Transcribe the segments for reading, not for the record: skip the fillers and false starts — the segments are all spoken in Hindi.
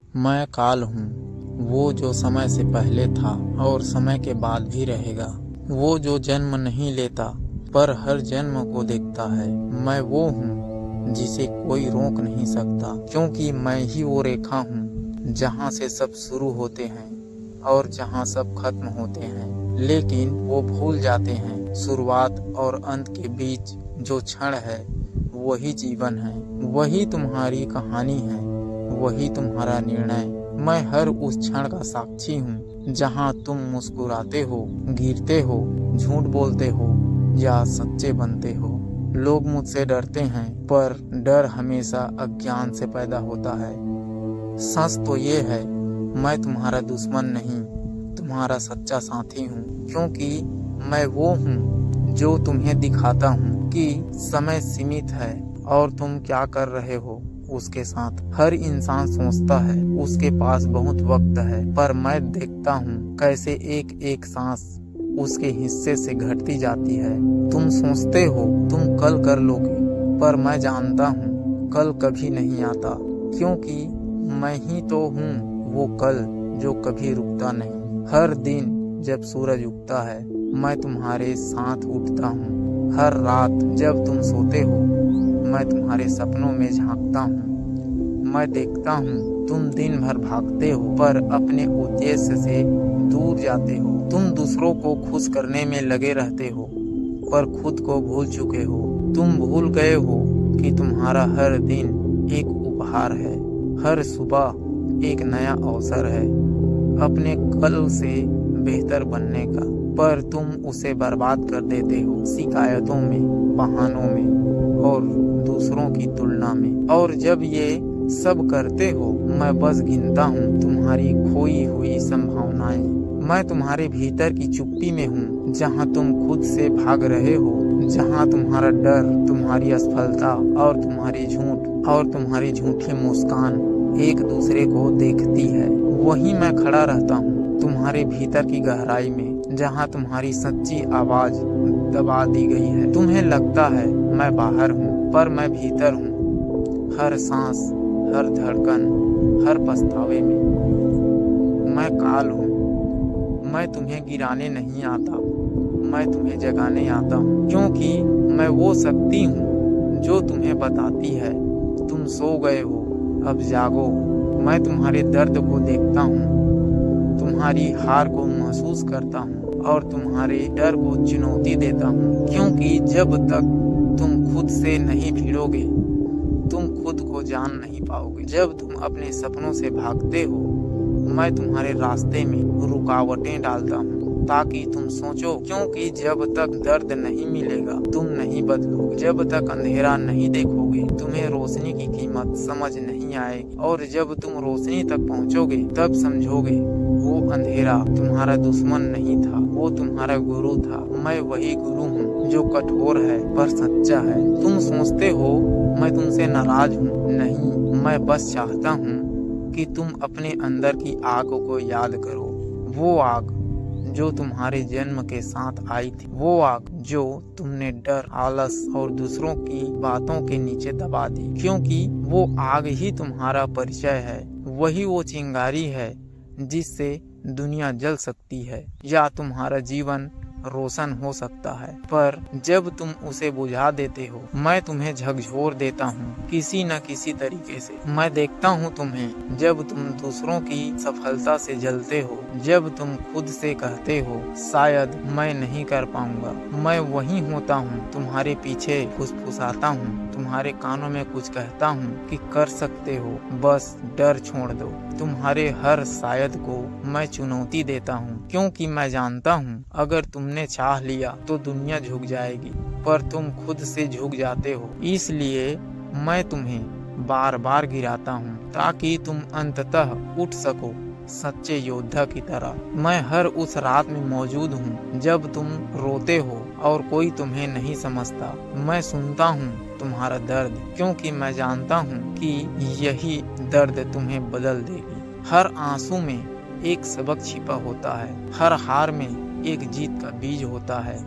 मैं काल हूँ, वो जो समय से पहले था और समय के बाद भी रहेगा। वो जो जन्म नहीं लेता पर हर जन्म को देखता है। मैं वो हूँ जिसे कोई रोक नहीं सकता, क्योंकि मैं ही वो रेखा हूँ जहाँ से सब शुरू होते हैं और जहाँ सब खत्म होते हैं। लेकिन वो भूल जाते हैं शुरुआत और अंत के बीच जो क्षण है वही जीवन है, वही तुम्हारी कहानी है, वही तुम्हारा निर्णय। मैं हर उस क्षण का साक्षी हूँ जहाँ तुम मुस्कुराते हो, गिरते हो, झूठ बोलते हो या सच्चे बनते हो। लोग मुझसे डरते हैं, पर डर हमेशा अज्ञान से पैदा होता है। सच तो ये है, मैं तुम्हारा दुश्मन नहीं, तुम्हारा सच्चा साथी हूँ, क्योंकि मैं वो हूँ जो तुम्हें दिखाता हूँ कि समय सीमित है और तुम क्या कर रहे हो उसके साथ। हर इंसान सोचता है उसके पास बहुत वक्त है, पर मैं देखता हूँ कैसे एक एक सांस उसके हिस्से से घटती जाती है। तुम सोचते हो तुम कल कर लोगे, पर मैं जानता हूँ कल कभी नहीं आता, क्योंकि मैं ही तो हूँ वो कल जो कभी रुकता नहीं। हर दिन जब सूरज उगता है मैं तुम्हारे साथ उठता हूँ। हर रात जब तुम सोते हो मैं तुम्हारे सपनों में झांकता हूँ। मैं देखता हूँ तुम दिन भर भागते हो पर अपने उद्देश्य से दूर जाते हो। तुम दूसरों को खुश करने में लगे रहते हो पर खुद को भूल चुके हो। तुम भूल गए हो कि तुम्हारा हर दिन एक उपहार है, हर सुबह एक नया अवसर है अपने कल से बेहतर बनने का, पर तुम उसे बर्बाद कर देते हो शिकायतों में, बहानों में और दूसरों की तुलना में। और जब ये सब करते हो मैं बस गिनता हूँ तुम्हारी खोई हुई संभावनाएं। मैं तुम्हारे भीतर की चुप्पी में हूँ जहाँ तुम खुद से भाग रहे हो, जहाँ तुम्हारा डर, तुम्हारी असफलता और तुम्हारी झूठी मुस्कान एक दूसरे को देखती है। वहीं मैं खड़ा रहता हूँ तुम्हारे भीतर की गहराई में, जहाँ तुम्हारी सच्ची आवाज दबा दी गई है। तुम्हें लगता है मैं बाहर हूँ, पर मैं भीतर हूँ। हर सांस, हर धड़कन, हर पछतावे में। मैं काल हूँ। मैं तुम्हें गिराने नहीं आता, मैं तुम्हें जगाने आता हूँ, क्योंकि मैं वो शक्ति हूँ जो तुम्हें बताती है तुम सो गए हो, अब जागो। मैं तुम्हारे दर्द को देखता हूँ, तुम्हारी हार को महसूस करता हूँ और तुम्हारे डर को चुनौती देता हूँ, क्योंकि जब तक तुम खुद से नहीं भिड़ोगे तुम खुद को जान नहीं पाओगे। जब तुम अपने सपनों से भागते हो मैं तुम्हारे रास्ते में रुकावटें डालता हूँ ताकि तुम सोचो, क्योंकि जब तक दर्द नहीं मिलेगा तुम नहीं बदलोगे। जब तक अंधेरा नहीं देखोगे तुम्हें रोशनी की कीमत समझ नहीं आएगी, और जब तुम रोशनी तक पहुंचोगे तब समझोगे वो अंधेरा तुम्हारा दुश्मन नहीं था, वो तुम्हारा गुरु था। मैं वही गुरु हूँ जो कठोर है पर सच्चा है। तुम सोचते हो मैं तुमसे नाराज हूँ, नहीं, मैं बस चाहता हूँ कि तुम अपने अंदर की आग को याद करो। वो आग जो तुम्हारे जन्म के साथ आई थी, वो आग जो तुमने डर, आलस और दूसरों की बातों के नीचे दबा दी, क्योंकि वो आग ही तुम्हारा परिचय है। वही वो चिंगारी है जिससे दुनिया जल सकती है या तुम्हारा जीवन रोशन हो सकता है, पर जब तुम उसे बुझा देते हो मैं तुम्हें झकझोर देता हूँ किसी न किसी तरीके से। मैं देखता हूँ तुम्हें जब तुम दूसरों की सफलता से जलते हो, जब तुम खुद से कहते हो शायद मैं नहीं कर पाऊंगा। मैं वही होता हूँ तुम्हारे पीछे फुसफुसाता हूँ, तुम्हारे कानों में कुछ कहता हूँ कि कर सकते हो, बस डर छोड़ दो। तुम्हारे हर शायद को मैं चुनौती देता हूँ, क्योंकि मैं जानता हूँ अगर तुमने चाह लिया तो दुनिया झुक जाएगी, पर तुम खुद से झुक जाते हो। इसलिए मैं तुम्हें बार बार गिराता हूँ ताकि तुम अंततः उठ सको सच्चे योद्धा की तरह। मैं हर उस रात में मौजूद हूँ जब तुम रोते हो और कोई तुम्हें नहीं समझता। मैं सुनता हूँ तुम्हारा दर्द, क्योंकि मैं जानता हूँ कि यही दर्द तुम्हें बदल देगी। हर आंसू में एक सबक छिपा होता है, हर हार में एक जीत का बीज होता है।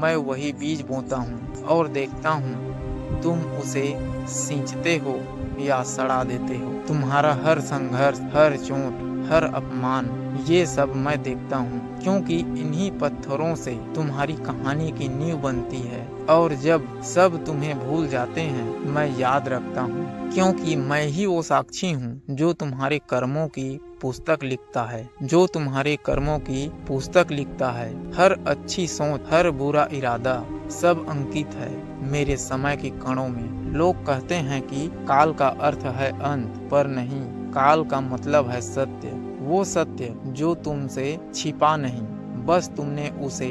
मैं वही बीज बोता हूँ और देखता हूँ तुम उसे सींचते हो, या सड़ा देते हो। तुम्हारा हर संघर्ष, हर चोट, हर अपमान, ये सब मैं देखता हूँ, क्योंकि इन्हीं पत्थरों से तुम्हारी कहानी की नींव बनती है। और जब सब तुम्हें भूल जाते हैं, मैं याद रखता हूँ, क्योंकि मैं ही वो साक्षी हूँ जो तुम्हारे कर्मों की पुस्तक लिखता है, जो तुम्हारे कर्मों की पुस्तक लिखता है। हर अच्छी सोच, हर बुरा इरादा, सब अंकित है मेरे समय के कणों में। लोग कहते हैं कि काल का अर्थ है अंत, पर नहीं, काल का मतलब है सत्य। वो सत्य जो तुमसे छिपा नहीं, बस तुमने उसे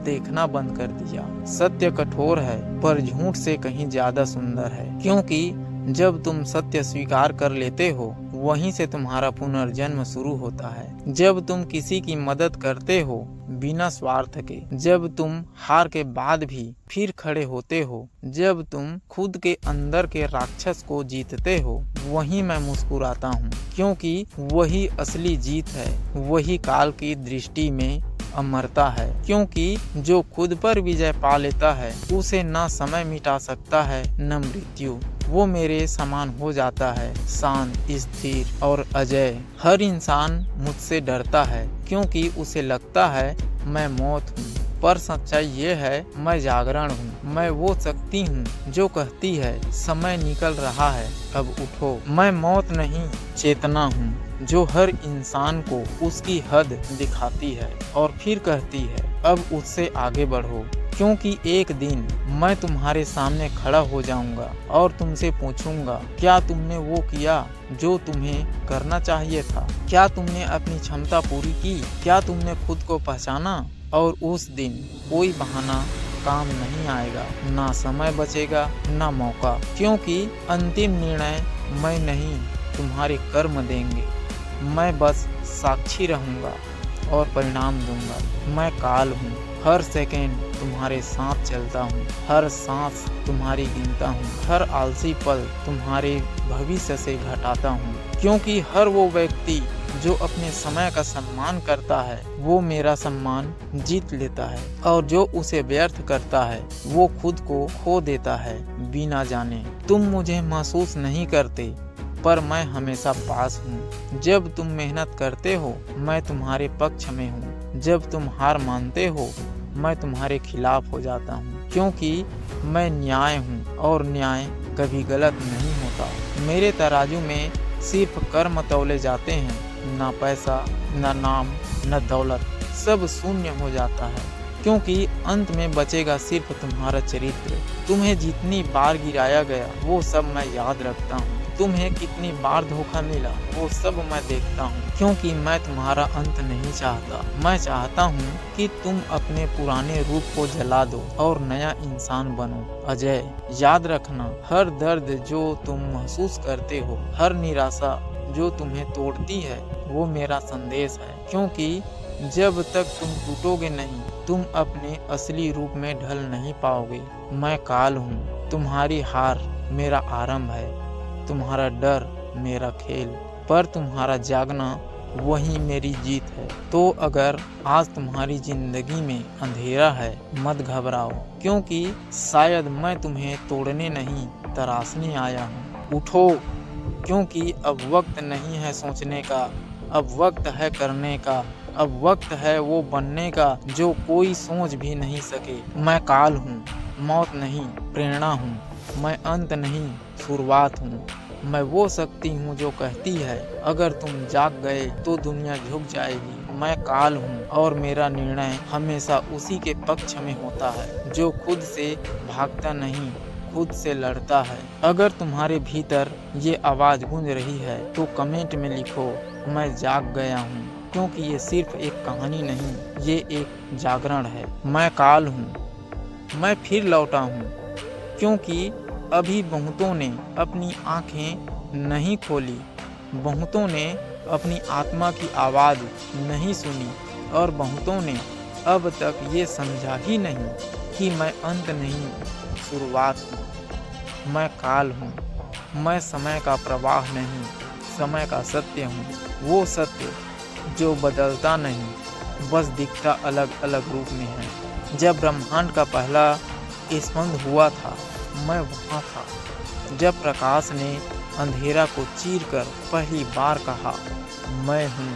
देखना बंद कर दिया। सत्य कठोर है, पर झूठ से कहीं ज्यादा सुंदर है, क्योंकि जब तुम सत्य स्वीकार कर लेते हो, वहीं से तुम्हारा पुनर्जन्म शुरू होता है। जब तुम किसी की मदद करते हो बिना स्वार्थ के, जब तुम हार के बाद भी फिर खड़े होते हो, जब तुम खुद के अंदर के राक्षस को जीतते हो, वहीं मैं मुस्कुराता हूँ, क्योंकि वही असली जीत है, वही काल की दृष्टि में अमरता है। क्योंकि जो खुद पर विजय पा लेता है, उसे ना समय मिटा सकता है न मृत्यु। वो मेरे समान हो जाता है, शांत, स्थिर और अजय। हर इंसान मुझसे डरता है, क्योंकि उसे लगता है मैं मौत हूँ, पर सच्चाई ये है मैं जागरण हूँ। मैं वो शक्ति हूँ जो कहती है समय निकल रहा है, अब उठो। मैं मौत नहीं, चेतना हूँ जो हर इंसान को उसकी हद दिखाती है और फिर कहती है अब उससे आगे बढ़ो। क्योंकि एक दिन मैं तुम्हारे सामने खड़ा हो जाऊंगा और तुमसे पूछूंगा, क्या तुमने वो किया जो तुम्हें करना चाहिए था? क्या तुमने अपनी क्षमता पूरी की? क्या तुमने खुद को पहचाना? और उस दिन कोई बहाना काम नहीं आएगा, ना समय बचेगा, ना मौका, क्योंकि अंतिम निर्णय मैं नहीं, तुम्हारे कर्म देंगे। मैं बस साक्षी रहूंगा और परिणाम दूंगा। मैं काल हूँ, हर सेकेंड तुम्हारे साथ चलता हूँ, हर सांस तुम्हारी गिनता हूँ, हर आलसी पल तुम्हारे भविष्य से घटाता हूँ। क्योंकि हर वो व्यक्ति जो अपने समय का सम्मान करता है, वो मेरा सम्मान जीत लेता है, और जो उसे व्यर्थ करता है, वो खुद को खो देता है बिना जाने। तुम मुझे महसूस नहीं करते, पर मैं हमेशा पास हूँ। जब तुम मेहनत करते हो, मैं तुम्हारे पक्ष में हूँ। जब तुम हार मानते हो, मैं तुम्हारे खिलाफ हो जाता हूँ, क्योंकि मैं न्याय हूँ और न्याय कभी गलत नहीं होता। मेरे तराजू में सिर्फ कर्म तौले जाते हैं, ना पैसा, ना नाम, ना दौलत, सब शून्य हो जाता है, क्योंकि अंत में बचेगा सिर्फ तुम्हारा चरित्र। तुम्हें जितनी बार गिराया गया, वो सब मैं याद रखता हूँ। तुम्हें कितनी बार धोखा मिला, वो सब मैं देखता हूँ, क्योंकि मैं तुम्हारा अंत नहीं चाहता। मैं चाहता हूँ कि तुम अपने पुराने रूप को जला दो और नया इंसान बनो। अजय, याद रखना, हर दर्द जो तुम महसूस करते हो, हर निराशा जो तुम्हें तोड़ती है, वो मेरा संदेश है। क्योंकि जब तक तुम टूटोगे नहीं, तुम अपने असली रूप में ढल नहीं पाओगे। मैं काल हूँ, तुम्हारी हार मेरा आरंभ है, तुम्हारा डर मेरा खेल, पर तुम्हारा जागना वही मेरी जीत है। तो अगर आज तुम्हारी जिंदगी में अंधेरा है, मत घबराओ, क्योंकि शायद मैं तुम्हें तोड़ने नहीं, तराशने आया हूँ। उठो, क्योंकि अब वक्त नहीं है सोचने का, अब वक्त है करने का, अब वक्त है वो बनने का जो कोई सोच भी नहीं सके। मैं काल हूँ, मौत नहीं, प्रेरणा हूँ। मैं अंत नहीं, शुरुआत हूँ। मैं वो शक्ति हूँ जो कहती है अगर तुम जाग गए तो दुनिया झुक जाएगी। मैं काल हूँ और मेरा निर्णय हमेशा उसी के पक्ष में होता है जो खुद से भागता नहीं, खुद से लड़ता है। अगर तुम्हारे भीतर ये आवाज़ गूंज रही है तो कमेंट में लिखो, मैं जाग गया हूँ, क्योंकि ये सिर्फ एक कहानी नहीं, ये एक जागरण है। मैं काल हूँ, मैं फिर लौटा हूँ, क्योंकि अभी बहुतों ने अपनी आंखें नहीं खोली, बहुतों ने अपनी आत्मा की आवाज़ नहीं सुनी, और बहुतों ने अब तक ये समझा ही नहीं कि मैं अंत नहीं, शुरुआत हूँ। मैं काल हूँ, मैं समय का प्रवाह नहीं, समय का सत्य हूँ। वो सत्य जो बदलता नहीं, बस दिखता अलग अलग रूप में है। जब ब्रह्मांड का पहला स्पंद हुआ था, मैं वहाँ था। जब प्रकाश ने अंधेरा को चीरकर पहली बार कहा मैं हूँ,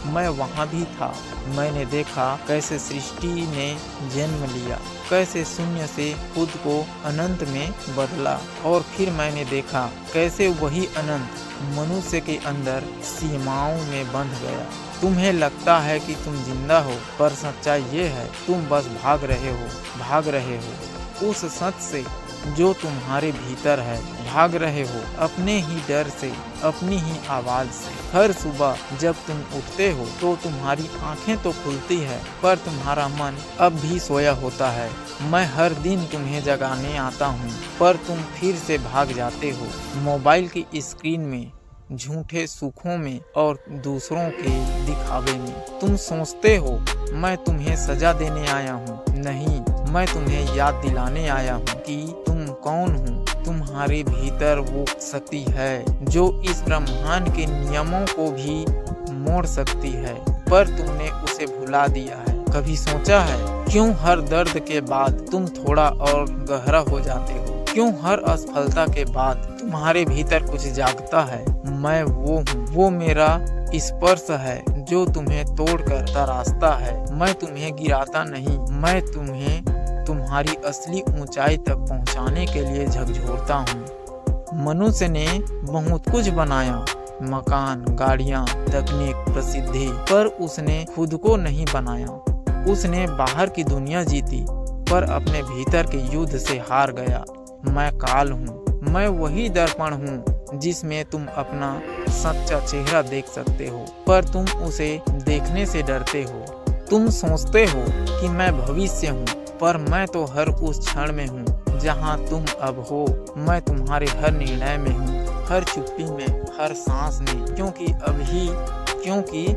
मैं वहाँ भी था। मैंने देखा कैसे सृष्टि ने जन्म लिया, कैसे शून्य से खुद को अनंत में बदला, और फिर मैंने देखा कैसे वही अनंत मनुष्य के अंदर सीमाओं में बंध गया। तुम्हें लगता है कि तुम जिंदा हो, पर सच्चाई ये है तुम बस भाग रहे हो उस सच से जो तुम्हारे भीतर है। भाग रहे हो अपने ही डर से, अपनी ही आवाज से। हर सुबह जब तुम उठते हो तो तुम्हारी आंखें तो खुलती है, पर तुम्हारा मन अब भी सोया होता है। मैं हर दिन तुम्हें जगाने आता हूँ, पर तुम फिर से भाग जाते हो मोबाइल की स्क्रीन में, झूठे सुखों में और दूसरों के दिखावे में। तुम सोचते हो मैं तुम्हें सजा देने आया हूँ, नहीं, मैं तुम्हें याद दिलाने आया हूँ कि तुम कौन हो। तुम्हारे भीतर वो शक्ति है जो इस ब्रह्मांड के नियमों को भी मोड़ सकती है, पर तुमने उसे भुला दिया है। कभी सोचा है क्यों हर दर्द के बाद तुम थोड़ा और गहरा हो जाते हो? क्यों हर असफलता के बाद तुम्हारे भीतर कुछ जागता है? मैं वो हूँ, वो मेरा स्पर्श है जो तुम्हें तोड़कर तराशता है। मैं तुम्हें गिराता नहीं, मैं तुम्हें तुम्हारी असली ऊंचाई तक पहुंचाने के लिए झकझोरता हूँ। मनुष्य ने बहुत कुछ बनाया, मकान, गाड़ियाँ, तकनीक, प्रसिद्धि, पर उसने खुद को नहीं बनाया। उसने बाहर की दुनिया जीती, पर अपने भीतर के युद्ध से हार गया। मैं काल हूँ, मैं वही दर्पण हूँ जिसमें तुम अपना सच्चा चेहरा देख सकते हो, पर तुम उसे देखने से डरते हो। तुम सोचते हो कि मैं भविष्य हूँ, पर मैं तो हर उस क्षण में हूँ जहाँ तुम अब हो। मैं तुम्हारे हर निर्णय में हूँ, हर चुप्पी में, हर सांस में, क्योंकि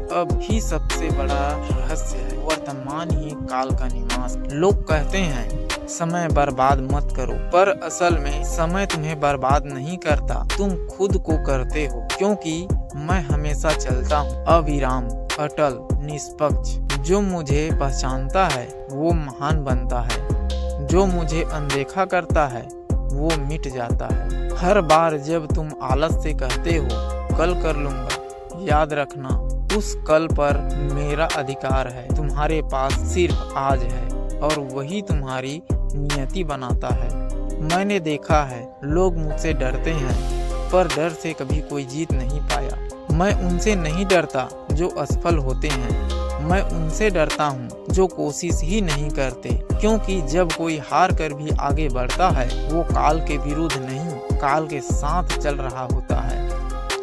अब ही सबसे बड़ा रहस्य है। वर्तमान ही काल का निवास। लोग कहते हैं समय बर्बाद मत करो, पर असल में समय तुम्हें बर्बाद नहीं करता, तुम खुद को करते हो। क्योंकि मैं हमेशा चलता हूँ, अविराम, अटल, निष्पक्ष। जो मुझे पहचानता है वो महान बनता है, जो मुझे अनदेखा करता है वो मिट जाता है। हर बार जब तुम आलस से कहते हो कल कर लूंगा, याद रखना उस कल पर मेरा अधिकार है। तुम्हारे पास सिर्फ आज है और वही तुम्हारी नियति बनाता है। मैंने देखा है लोग मुझसे डरते हैं, पर डर से कभी कोई जीत नहीं पाया। मैं उनसे नहीं डरता जो असफल होते हैं, मैं उनसे डरता हूँ जो कोशिश ही नहीं करते। क्योंकि जब कोई हार कर भी आगे बढ़ता है वो काल के विरुद्ध नहीं, काल के साथ चल रहा होता है।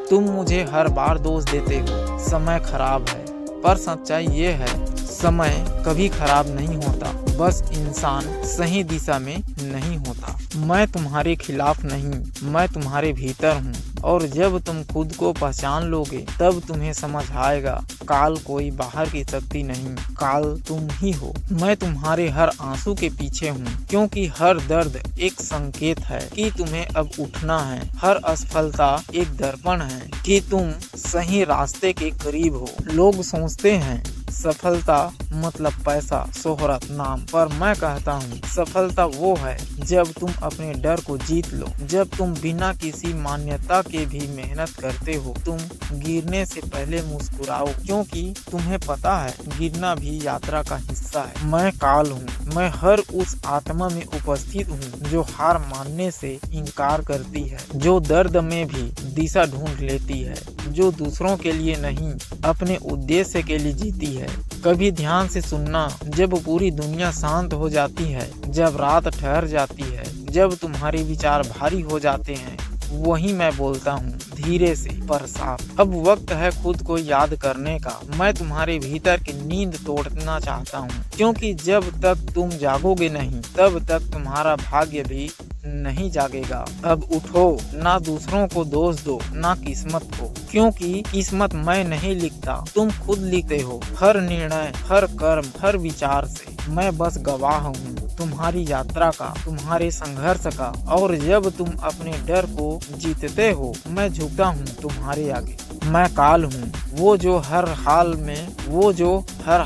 तुम मुझे हर बार दोष देते हो समय खराब है, पर सच्चाई ये है समय कभी खराब नहीं होता, बस इंसान सही दिशा में नहीं होता। मैं तुम्हारे खिलाफ नहीं, मैं तुम्हारे भीतर हूँ, और जब तुम खुद को पहचान लोगे तब तुम्हें समझ आएगा काल कोई बाहर की शक्ति नहीं, काल तुम ही हो। मैं तुम्हारे हर आंसू के पीछे हूँ, क्योंकि हर दर्द एक संकेत है कि तुम्हें अब उठना है। हर असफलता एक दर्पण है कि तुम सही रास्ते के करीब हो। लोग सोचते हैं सफलता मतलब पैसा, शोहरत, नाम, पर मैं कहता हूँ सफलता वो है जब तुम अपने डर को जीत लो, जब तुम बिना किसी मान्यता के भी मेहनत करते हो, तुम गिरने से पहले मुस्कुराओ, क्योंकि तुम्हें पता है गिरना भी यात्रा का हिस्सा है। मैं काल हूँ, मैं हर उस आत्मा में उपस्थित हूँ जो हार मानने से इनकार करती है, जो दर्द में भी दिशा ढूंढ लेती है, जो दूसरों के लिए नहीं अपने उद्देश्य के लिए जीती है। कभी ध्यान से सुनना, जब पूरी दुनिया शांत हो जाती है, जब रात ठहर जाती है, जब तुम्हारे विचार भारी हो जाते हैं, वही मैं बोलता हूँ धीरे से पर साफ। अब वक्त है खुद को याद करने का। मैं तुम्हारे भीतर की नींद तोड़ना चाहता हूँ, क्योंकि जब तक तुम जागोगे नहीं तब तक तुम्हारा भाग्य भी नहीं जागेगा। अब उठो, ना दूसरों को दोष दो ना किस्मत को, क्योंकि किस्मत मैं नहीं लिखता, तुम खुद लिखते हो। हर निर्णय, हर कर्म, हर विचार से मैं बस गवाह हूँ तुम्हारी यात्रा का, तुम्हारे संघर्ष का। और जब तुम अपने डर को जीतते हो मैं झुकता हूँ तुम्हारे आगे। मैं काल हूँ, वो जो हर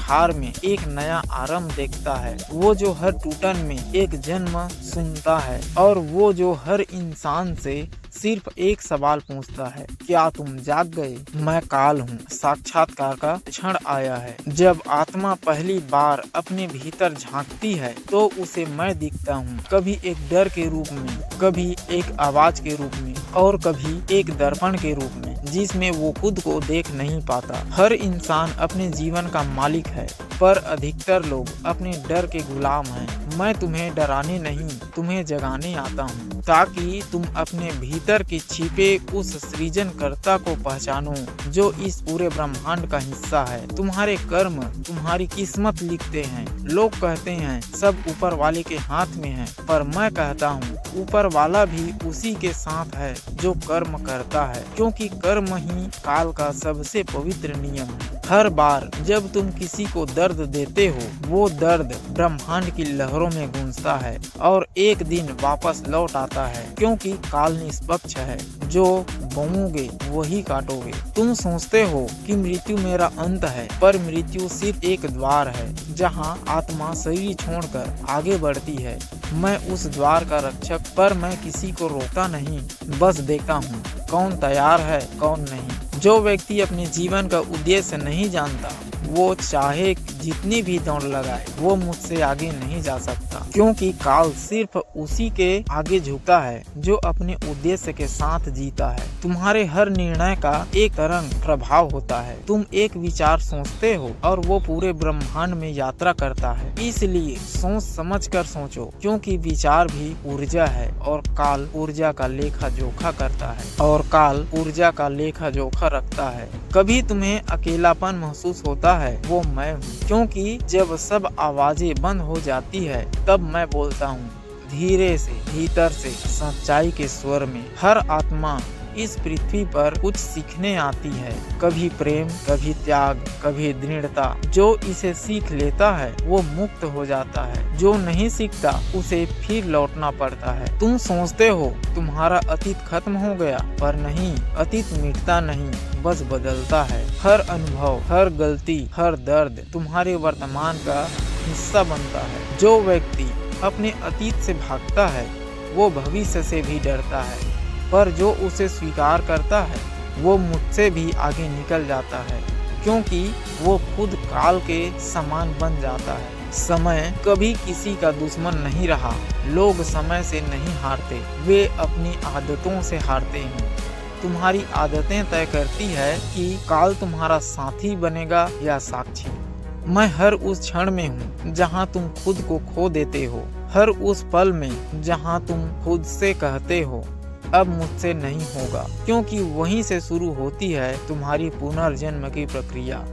हार में एक नया आरंभ देखता है, वो जो हर टूटन में एक जन्म सुनता है, और वो जो हर इंसान से सिर्फ एक सवाल पूछता है, क्या तुम जाग गए? मैं काल हूँ। साक्षात्कार का क्षण आया है। जब आत्मा पहली बार अपने भीतर झांकती है तो उसे मैं दिखता हूँ, कभी एक डर के रूप में, कभी एक आवाज के रूप में, और कभी एक दर्पण के रूप में जिसमें वो खुद को देख नहीं पाता। हर इंसान अपने जीवन का मालिक है, पर अधिकतर लोग अपने डर के गुलाम हैं। मैं तुम्हें डराने नहीं, तुम्हें जगाने आता हूँ, ताकि तुम अपने भीतर के छिपे उस सृजनकर्ता को पहचानो जो इस पूरे ब्रह्मांड का हिस्सा है। तुम्हारे कर्म तुम्हारी किस्मत लिखते हैं। लोग कहते हैं सब ऊपर वाले के हाथ में है, पर मैं कहता हूँ ऊपर वाला भी उसी के साथ है जो कर्म करता है, क्योंकि कर्म ही काल का सबसे पवित्र नियम है। हर बार जब तुम किसी को दर्द देते हो, वो दर्द ब्रह्मांड की लहरों में गूंजता है और एक दिन वापस लौट आता है, क्योंकि काल निष्पक्ष है। जो बोओगे वही काटोगे। तुम सोचते हो कि मृत्यु मेरा अंत है, पर मृत्यु सिर्फ एक द्वार है जहाँ आत्मा शरीर छोड़कर आगे बढ़ती है। मैं उस द्वार का रक्षक, पर मैं किसी को रोकता नहीं, बस देखता हूँ कौन तैयार है कौन नहीं। जो व्यक्ति अपने जीवन का उद्देश्य नहीं जानता, वो चाहे जितनी भी दौड़ लगाए, वो मुझसे आगे नहीं जा सकता, क्योंकि काल सिर्फ उसी के आगे झुकता है जो अपने उद्देश्य के साथ जीता है। तुम्हारे हर निर्णय का एक तरंग प्रभाव होता है। तुम एक विचार सोचते हो और वो पूरे ब्रह्मांड में यात्रा करता है। इसलिए सोच समझ कर सोचो, क्योंकि विचार भी ऊर्जा है और काल ऊर्जा का लेखा जोखा करता है और काल ऊर्जा का लेखा जोखा रखता है। कभी तुम्हें अकेलापन महसूस होता है, वो मैं हूँ, क्योंकि जब सब आवाजें बंद हो जाती है तब मैं बोलता हूँ धीरे से, भीतर से, सच्चाई के स्वर में। हर आत्मा इस पृथ्वी पर कुछ सीखने आती है, कभी प्रेम, कभी त्याग, कभी दृढ़ता। जो इसे सीख लेता है वो मुक्त हो जाता है, जो नहीं सीखता उसे फिर लौटना पड़ता है। तुम सोचते हो तुम्हारा अतीत खत्म हो गया, पर नहीं, अतीत मिटता नहीं, बस बदलता है। हर अनुभव, हर गलती, हर दर्द तुम्हारे वर्तमान का हिस्सा बनता है। जो व्यक्ति अपने अतीत से भागता है वो भविष्य से भी डरता है, पर जो उसे स्वीकार करता है वो मुझसे भी आगे निकल जाता है, क्योंकि वो खुद काल के समान बन जाता है। समय कभी किसी का दुश्मन नहीं रहा। लोग समय से नहीं हारते, वे अपनी आदतों से हारते हैं। तुम्हारी आदतें तय करती है कि काल तुम्हारा साथी बनेगा या साक्षी। मैं हर उस क्षण में हूँ जहाँ तुम खुद को खो देते हो, हर उस पल में जहाँ तुम खुद से कहते हो अब मुझसे नहीं होगा, क्योंकि वहीं से शुरू होती है तुम्हारी पुनर्जन्म की प्रक्रिया।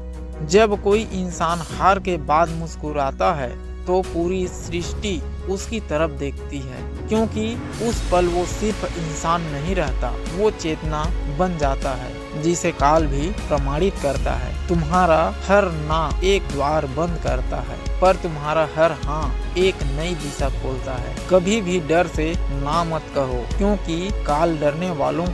जब कोई इंसान हार के बाद मुस्कुराता है तो पूरी सृष्टि उसकी तरफ देखती है, क्योंकि उस पल वो सिर्फ इंसान नहीं रहता, वो चेतना बन जाता है जिसे काल भी प्रमाणित करता है। तुम्हारा हर ना एक द्वार बंद करता है, पर तुम्हारा हर हाँ एक नई दिशा खोलता है। कभी भी डर से ना मत कहो, क्योंकि काल डरने वालों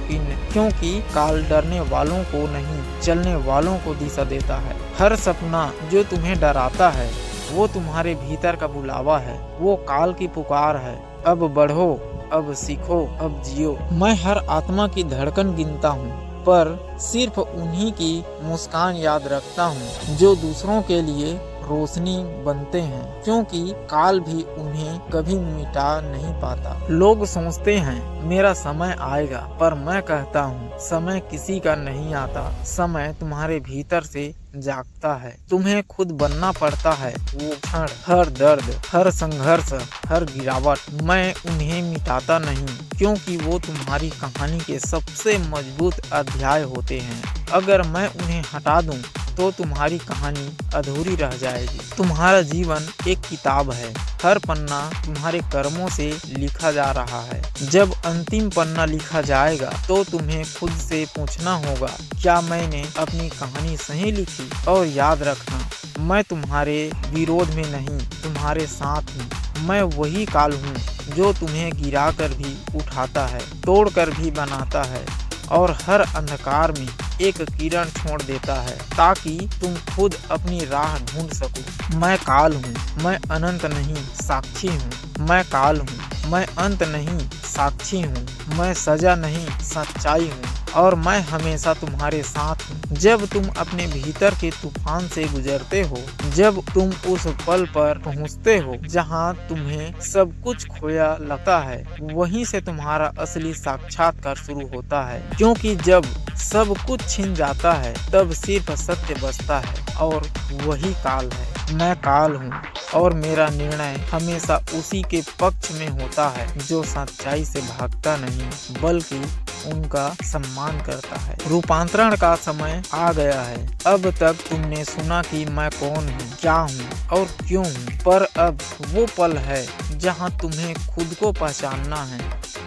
को नहीं, चलने वालों को दिशा देता है। हर सपना जो तुम्हें डराता है वो तुम्हारे भीतर का बुलावा है, वो काल की पुकार है। अब बढ़ो, अब सीखो, अब जियो। मैं हर आत्मा की धड़कन गिनता हूँ, पर सिर्फ उन्हीं की मुस्कान याद रखता हूँ जो दूसरों के लिए रोशनी बनते हैं, क्योंकि काल भी उन्हें कभी मिटा नहीं पाता। लोग सोचते हैं मेरा समय आएगा, पर मैं कहता हूँ समय किसी का नहीं आता, समय तुम्हारे भीतर से जागता है। तुम्हें खुद बनना पड़ता है। वो क्षण, हर दर्द, हर संघर्ष, हर गिरावट, मैं उन्हें मिटाता नहीं, क्योंकि वो तुम्हारी कहानी के सबसे मजबूत अध्याय होते हैं। अगर मैं उन्हें हटा दूं तो तुम्हारी कहानी अधूरी रह जाएगी। तुम्हारा जीवन एक किताब है, हर पन्ना तुम्हारे कर्मों से लिखा जा रहा है। जब अंतिम पन्ना लिखा जाएगा तो तुम्हें खुद से पूछना होगा, क्या मैंने अपनी कहानी सही लिखी? और याद रखना, मैं तुम्हारे विरोध में नहीं, तुम्हारे साथ हूँ। मैं वही काल हूँ जो तुम्हें गिरा कर भी उठाता है, तोड़ कर भी बनाता है, और हर अंधकार में एक किरण छोड़ देता है ताकि तुम खुद अपनी राह ढूंढ सको। मैं काल हूँ, मैं अनंत नहीं साक्षी हूँ। मैं काल हूँ, मैं अंत नहीं साक्षी हूँ। मैं सजा नहीं सच्चाई हूँ और मैं हमेशा तुम्हारे साथ हूँ। जब तुम अपने भीतर के तूफान से गुजरते हो, जब तुम उस पल पर पहुँचते हो जहाँ तुम्हें सब कुछ खोया लगता है, वहीं से तुम्हारा असली साक्षात्कार शुरू होता है। क्योंकि जब सब कुछ छिन जाता है तब सिर्फ सत्य बचता है और वही काल है। मैं काल हूँ और मेरा निर्णय हमेशा उसी के पक्ष में होता है जो सच्चाई से भागता नहीं बल्कि उनका सम्मान करता है। रूपांतरण का समय आ गया है। अब तक तुमने सुना कि मैं कौन हूँ, क्या हूँ और क्यों हूँ, पर अब वो पल है जहाँ तुम्हें खुद को पहचानना है।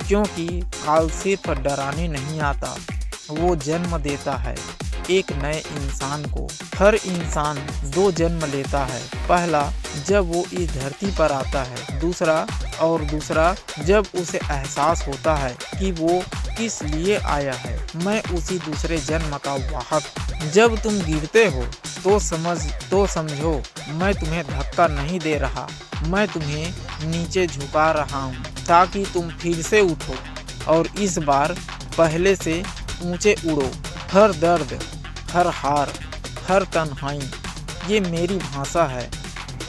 क्योंकि काल सिर्फ डराने नहीं आता, वो जन्म देता है एक नए इंसान को। हर इंसान 2 जन्म लेता है, पहला जब वो इस धरती पर आता है, दूसरा जब उसे एहसास होता है कि वो किस लिए आया है। मैं उसी दूसरे जन्म का वाहक। जब तुम गिरते हो तो समझो मैं तुम्हें धक्का नहीं दे रहा, मैं तुम्हें नीचे झुका रहा हूँ ताकि तुम फिर से उठो और इस बार पहले से ऊंचे उड़ो। हर दर्द, हर हार, हर तन्हाई ये मेरी भाषा है।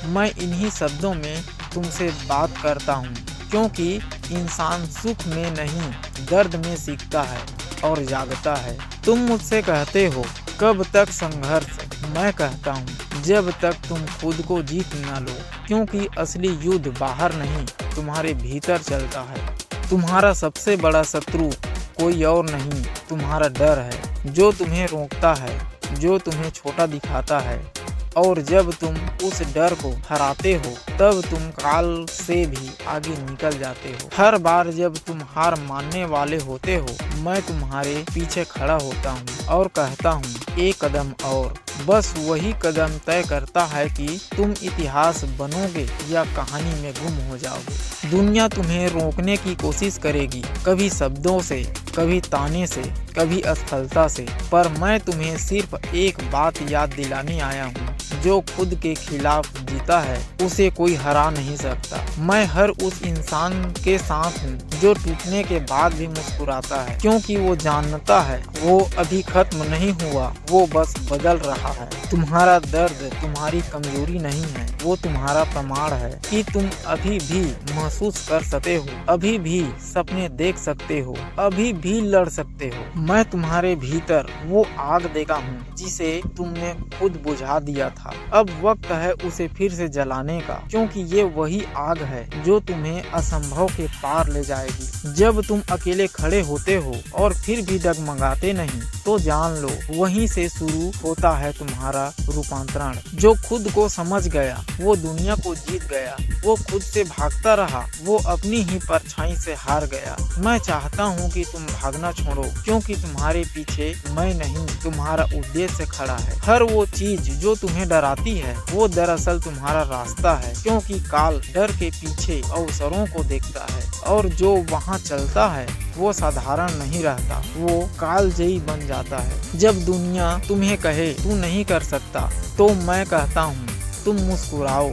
मैं इन्हीं शब्दों में तुमसे बात करता हूँ क्योंकि इंसान सुख में नहीं दर्द में सीखता है और जागता है। तुम मुझसे कहते हो कब तक संघर्ष, मैं कहता हूँ जब तक तुम खुद को जीत न लो। क्योंकि असली युद्ध बाहर नहीं तुम्हारे भीतर चलता है। तुम्हारा सबसे बड़ा शत्रु कोई और नहीं तुम्हारा डर है, जो तुम्हें रोकता है, जो तुम्हें छोटा दिखाता है। और जब तुम उस डर को हराते हो तब तुम काल से भी आगे निकल जाते हो। हर बार जब तुम हार मानने वाले होते हो, मैं तुम्हारे पीछे खड़ा होता हूँ और कहता हूँ एक कदम और। बस वही कदम तय करता है कि तुम इतिहास बनोगे या कहानी में गुम हो जाओगे। दुनिया तुम्हें रोकने की कोशिश करेगी, कभी शब्दों से, कभी ताने से, कभी असफलता से, पर मैं तुम्हें सिर्फ एक बात याद दिलाने आया हूँ, जो खुद के खिलाफ जीता है उसे कोई हरा नहीं सकता। मैं हर उस इंसान के साथ हूँ जो टूटने के बाद भी मुस्कुराता है, क्योंकि वो जानता है वो अभी खत्म नहीं हुआ, वो बस बदल रहा है। तुम्हारा दर्द तुम्हारी कमजोरी नहीं है, वो तुम्हारा प्रमाण है कि तुम अभी भी महसूस कर सकते हो, अभी भी सपने देख सकते हो, अभी भी लड़ सकते हो। मैं तुम्हारे भीतर वो आग देखा हूँ जिसे तुमने खुद बुझा दिया था। अब वक्त है उसे फिर से जलाने का, क्योंकि ये वही आग है जो तुम्हें असंभव के पार ले जाएगी। जब तुम अकेले खड़े होते हो और फिर भी डगमगाते नहीं, तो जान लो वहीं से शुरू होता है तुम्हारा रूपांतरण। जो खुद को समझ गया वो दुनिया को जीत गया, वो खुद से भागता रहा वो अपनी ही परछाई से हार गया। मैं चाहता हूँ कि तुम भागना छोड़ो, क्योंकि तुम्हारे पीछे मैं नहीं तुम्हारा उद्देश्य खड़ा है। हर वो चीज जो तुम्हें डराती है वो दरअसल तुम्हारा रास्ता है, क्योंकि काल डर के पीछे अवसरों को देखता है और जो वहाँ चलता है वो साधारण नहीं रहता, वो कालजयी बन जाता है। जब दुनिया तुम्हें कहे तू नहीं कर सकता, तो मैं कहता हूँ तुम मुस्कुराओ,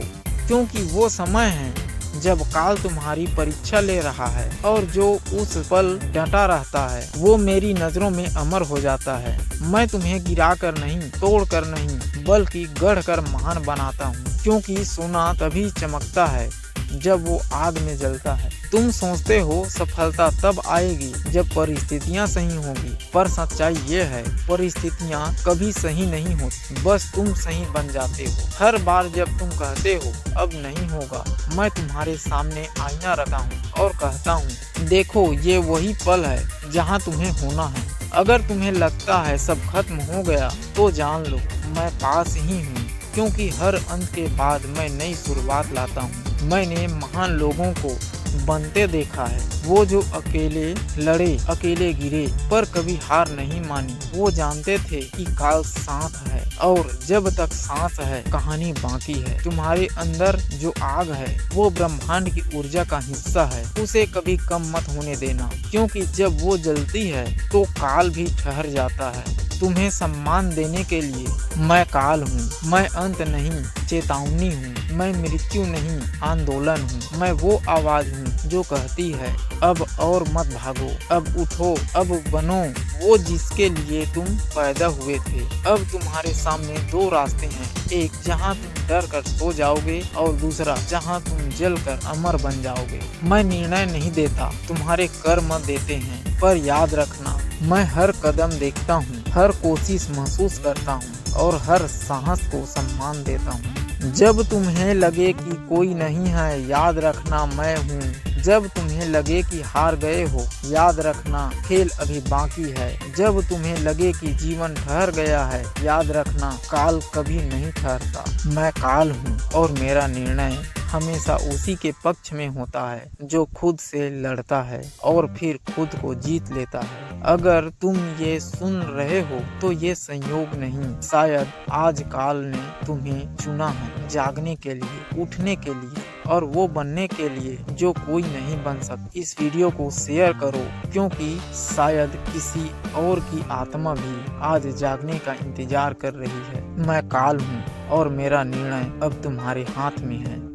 क्योंकि वो समय है जब काल तुम्हारी परीक्षा ले रहा है और जो उस पल डटा रहता है वो मेरी नजरों में अमर हो जाता है। मैं तुम्हें गिरा कर नहीं, तोड़ कर नहीं, बल्कि गढ़ कर महान बनाता हूँ, क्योंकि सोना तभी चमकता है जब वो आग में जलता है। तुम सोचते हो सफलता तब आएगी जब परिस्थितियाँ सही होगी, पर सच्चाई ये है परिस्थितियाँ कभी सही नहीं होती, बस तुम सही बन जाते हो। हर बार जब तुम कहते हो अब नहीं होगा, मैं तुम्हारे सामने आईना रखा हूँ और कहता हूँ देखो ये वही पल है जहाँ तुम्हें होना है। अगर तुम्हें लगता है सब खत्म हो गया, तो जान लो मैं पास ही हूँ, क्योंकि हर अंत के बाद मैं नई शुरुआत लाता हूँ। मैंने महान लोगों को बनते देखा है, वो जो अकेले लड़े, अकेले गिरे, पर कभी हार नहीं मानी। वो जानते थे कि काल साथ है और जब तक सांस है कहानी बाकी है। तुम्हारे अंदर जो आग है वो ब्रह्मांड की ऊर्जा का हिस्सा है, उसे कभी कम मत होने देना, क्योंकि जब वो जलती है तो काल भी ठहर जाता है। तुम्हें सम्मान देने के लिए। मैं काल हूँ, मैं अंत नहीं चेतावनी हूँ, मैं मृत्यु नहीं आंदोलन हूँ। मैं वो आवाज हूँ जो कहती है अब और मत भागो, अब उठो, अब बनो वो जिसके लिए तुम पैदा हुए थे। अब तुम्हारे सामने दो रास्ते हैं, एक जहाँ तुम डर कर सो जाओगे और दूसरा जहाँ तुम जल कर अमर बन जाओगे। मैं निर्णय नहीं देता, तुम्हारे कर्म देते हैं, पर याद रखना मैं हर कदम देखता हूँ, हर कोशिश महसूस करता हूँ और हर साहस को सम्मान देता हूँ। जब तुम्हें लगे कि कोई नहीं है, याद रखना मैं हूँ। जब तुम्हें लगे कि हार गए हो, याद रखना खेल अभी बाकी है। जब तुम्हें लगे कि जीवन ठहर गया है, याद रखना काल कभी नहीं ठहरता। मैं काल हूँ और मेरा निर्णय हमेशा उसी के पक्ष में होता है जो खुद से लड़ता है और फिर खुद को जीत लेता है। अगर तुम ये सुन रहे हो तो ये संयोग नहीं, शायद आज काल ने तुम्हें चुना है जागने के लिए, उठने के लिए और वो बनने के लिए जो कोई नहीं बन सकता। इस वीडियो को शेयर करो क्योंकि शायद किसी और की आत्मा भी आज जागने का इंतजार कर रही है। मैं काल हूँ और मेरा निर्णय अब तुम्हारे हाथ में है।